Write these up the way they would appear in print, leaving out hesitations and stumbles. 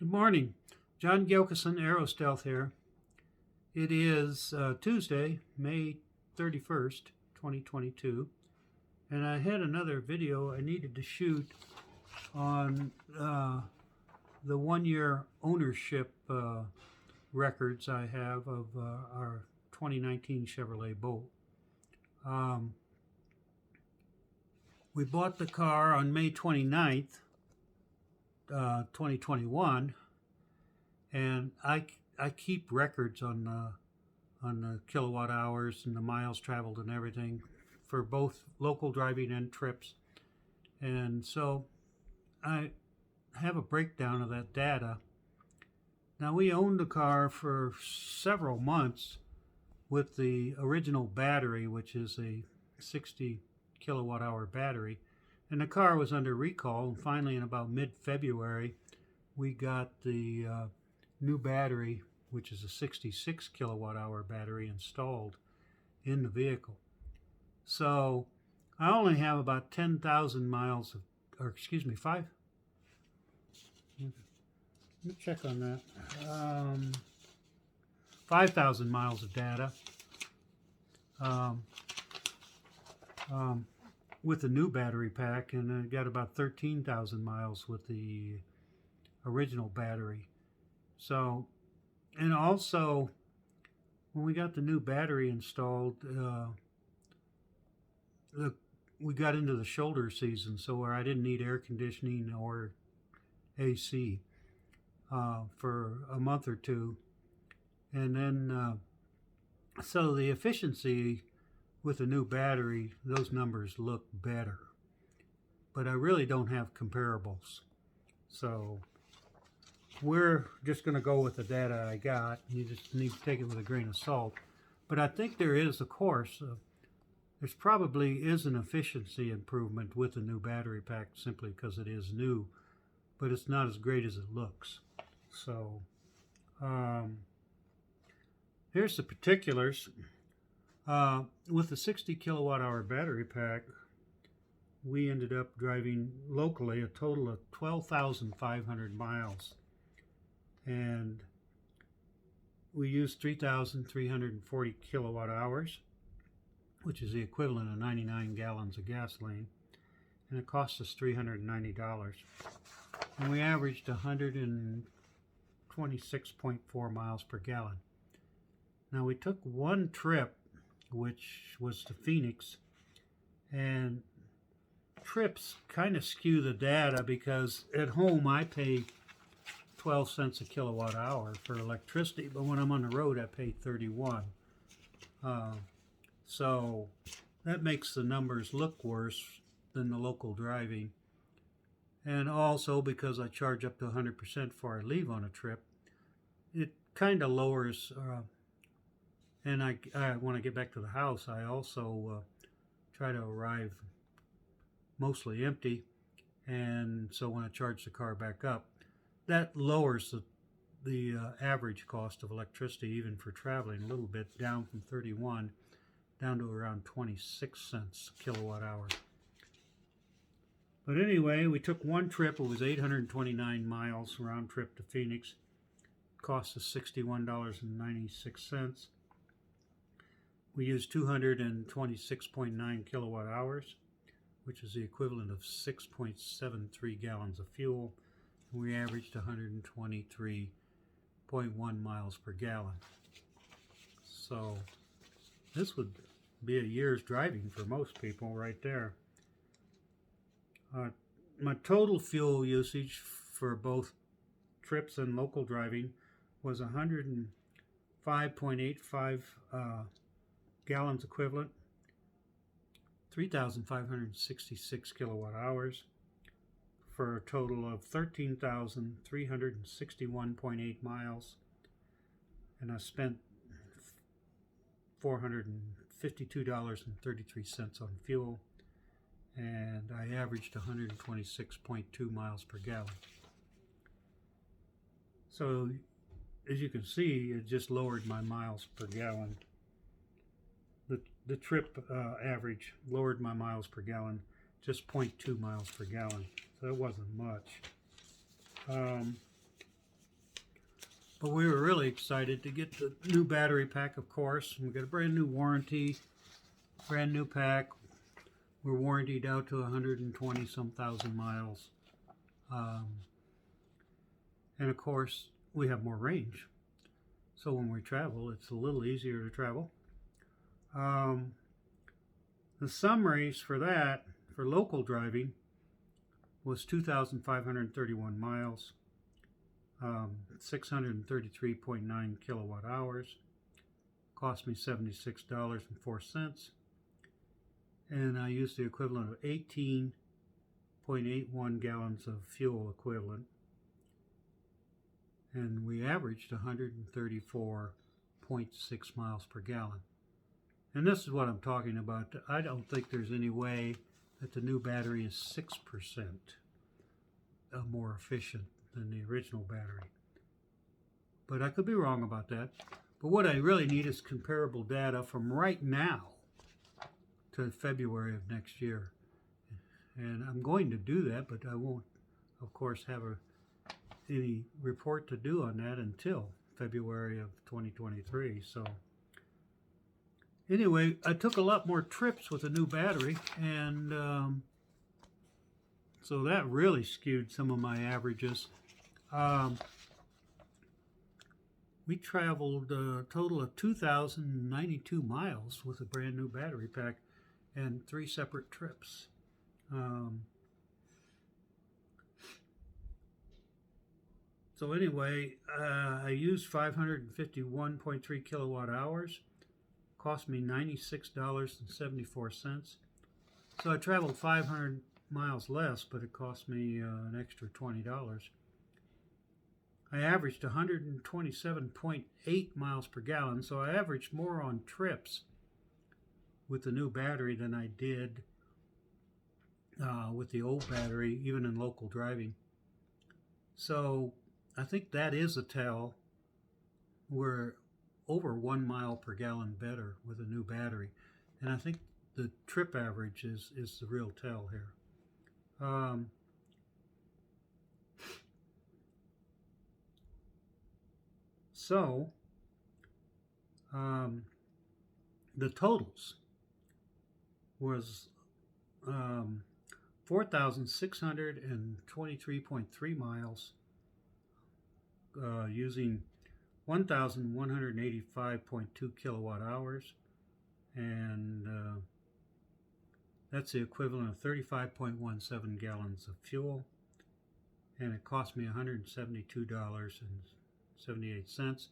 Good morning. John Gilkison, Aerostealth here. It is Tuesday, May 31st, 2022, and I had another video I needed to shoot on the one-year ownership records I have of our 2019 Chevrolet Bolt. We bought the car on May 29th, 2021, and I keep records on the kilowatt hours and the miles traveled and everything for both local driving and trips, and so I have a breakdown of that data. Now, we owned the car for several months with the original battery, which is a 60 kilowatt hour battery, and the car was under recall, and finally in about mid-February we got the new battery, which is a 66 kilowatt hour battery, installed in the vehicle. So I only have about 10,000 miles of, or excuse me, 5,000 miles of data with the new battery pack, and I got about 13,000 miles with the original battery. So, and also when we got the new battery installed, we got into the shoulder season, so where I didn't need air conditioning or AC for a month or two, and then so the efficiency with the new battery, those numbers look better, but I really don't have comparables, so we're just going to go with the data I got. You just need to take it with a grain of salt, but I think there is, of course, there's probably is an efficiency improvement with the new battery pack simply because it is new, but it's not as great as it looks. So here's the particulars. With the 60 kilowatt hour battery pack, we ended up driving locally a total of 12,500 miles, and we used 3,340 kilowatt hours, which is the equivalent of 99 gallons of gasoline, and it cost us $390, and we averaged 126.4 miles per gallon. Now, we took one trip, which was to Phoenix, and trips kind of skew the data because at home I pay 12 cents a kilowatt hour for electricity, but when I'm on the road I pay 31. So that makes the numbers look worse than the local driving. And also because I charge up to 100% before I leave on a trip, it kind of lowers and when I get back to the house, I also try to arrive mostly empty, and so when I charge the car back up, that lowers the average cost of electricity, even for traveling, a little bit, down from 31 down to around 26 cents a kilowatt hour. But anyway, we took one trip. It was 829 miles round trip to Phoenix. Cost us $61.96. We used 226.9 kilowatt hours, which is the equivalent of 6.73 gallons of fuel, and we averaged 123.1 miles per gallon. So this would be a year's driving for most people right there. My total fuel usage for both trips and local driving was 105.85 gallons equivalent, 3,566 kilowatt hours, for a total of 13,361.8 miles, and I spent $452.33 on fuel, and I averaged 126.2 miles per gallon. So as you can see, it just lowered my miles per gallon. The trip average lowered my miles per gallon just 0.2 miles per gallon, so it wasn't much. But we were really excited to get the new battery pack, of course. We got a brand new warranty, brand new pack. We're warrantied out to 120 some thousand miles. And of course, we have more range. So when we travel, it's a little easier to travel. The summaries for that, for local driving, was 2,531 miles, 633.9 kilowatt hours, cost me $76.04, and I used the equivalent of 18.81 gallons of fuel equivalent, and we averaged 134.6 miles per gallon. And this is what I'm talking about. I don't think there's any way that the new battery is 6% more efficient than the original battery. But I could be wrong about that. But what I really need is comparable data from right now to February of next year. And I'm going to do that, but I won't, of course, have any report to do on that until February of 2023. So anyway, I took a lot more trips with a new battery, and so that really skewed some of my averages. We traveled a total of 2,092 miles with a brand new battery pack and 3 separate trips. So anyway, I used 551.3 kilowatt hours. Cost me $96.74. So I traveled 500 miles less, but it cost me an extra $20. I averaged 127.8 miles per gallon, so I averaged more on trips with the new battery than I did with the old battery, even in local driving. So I think that is a tell. We're over 1 mile per gallon better with a new battery, and I think the trip average is the real tell here. The totals was 4,623.3 miles using 1,185.2 kilowatt hours, and that's the equivalent of 35.17 gallons of fuel, and it cost me $172.78,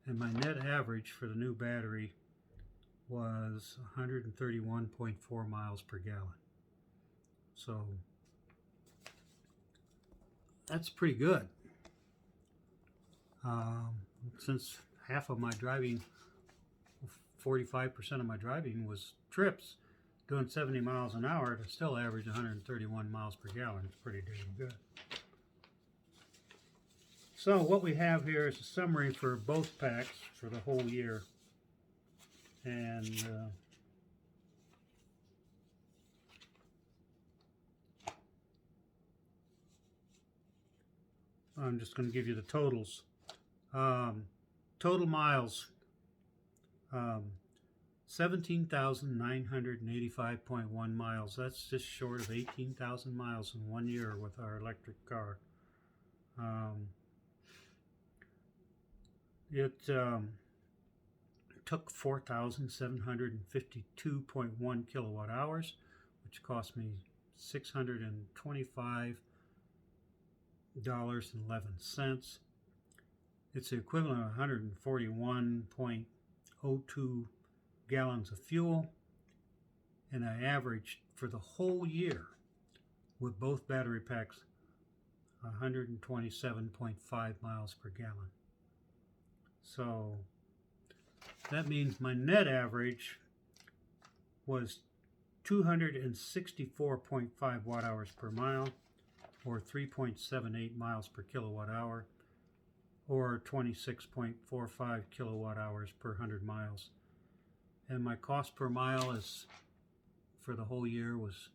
and my net average for the new battery was 131.4 miles per gallon. So that's pretty good. Since half of my driving, 45% of my driving was trips, doing 70 miles an hour, to still average 131 miles per gallon. It's pretty damn good. So what we have here is a summary for both packs for the whole year. And I'm just going to give you the totals. Total miles, 17,985.1 miles. That's just short of 18,000 miles in 1 year with our electric car. It took 4,752.1 kilowatt hours, which cost me $625.11. It's the equivalent of 141.02 gallons of fuel, and I averaged for the whole year with both battery packs 127.5 miles per gallon. So that means my net average was 264.5 watt hours per mile, or 3.78 miles per kilowatt hour, or 26.45 kilowatt hours per 100 miles. And my cost per mile is, for the whole year, was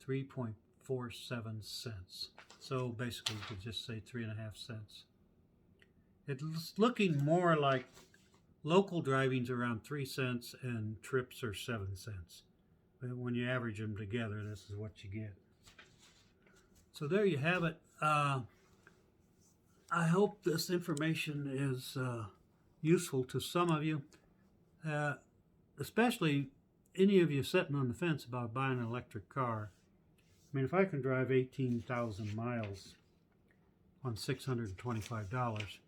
3.47 cents. So basically you could just say 3.5 cents. It's looking more like local driving's around 3 cents and trips are 7 cents. But when you average them together, this is what you get. So there you have it. I hope this information is useful to some of you, especially any of you sitting on the fence about buying an electric car. I mean, if I can drive 18,000 miles on $625,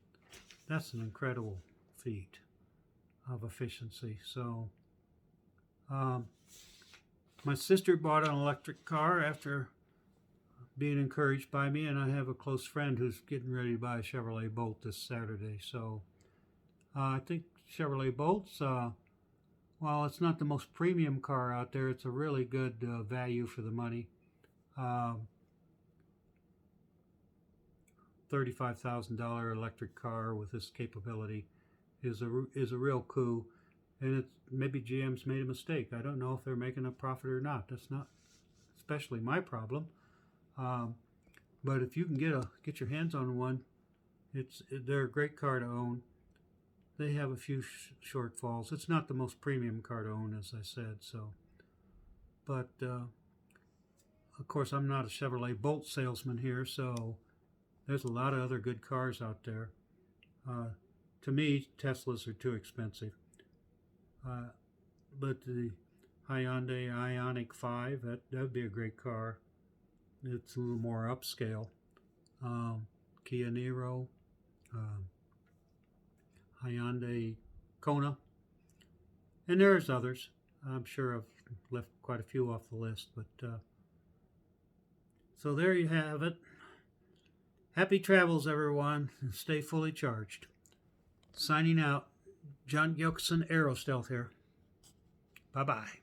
that's an incredible feat of efficiency. So, my sister bought an electric car after being encouraged by me, and I have a close friend who's getting ready to buy a Chevrolet Bolt this Saturday. So, I think Chevrolet Bolt's, while it's not the most premium car out there, it's a really good value for the money. $35,000 electric car with this capability is a real coup, and it's maybe GM's made a mistake. I don't know if they're making a profit or not. That's not especially my problem. But if you can get your hands on one, they're a great car to own. They have a few shortfalls. It's not the most premium car to own, as I said. So, but of course, I'm not a Chevrolet Bolt salesman here, so there's a lot of other good cars out there. To me, Teslas are too expensive. But the Hyundai Ioniq 5, that'd be a great car. It's a little more upscale. Kia Niro, Hyundai Kona, and there's others. I'm sure I've left quite a few off the list, but so there you have it. Happy travels, everyone, and stay fully charged. Signing out, John Gilkison, Aerostealth here. Bye-bye.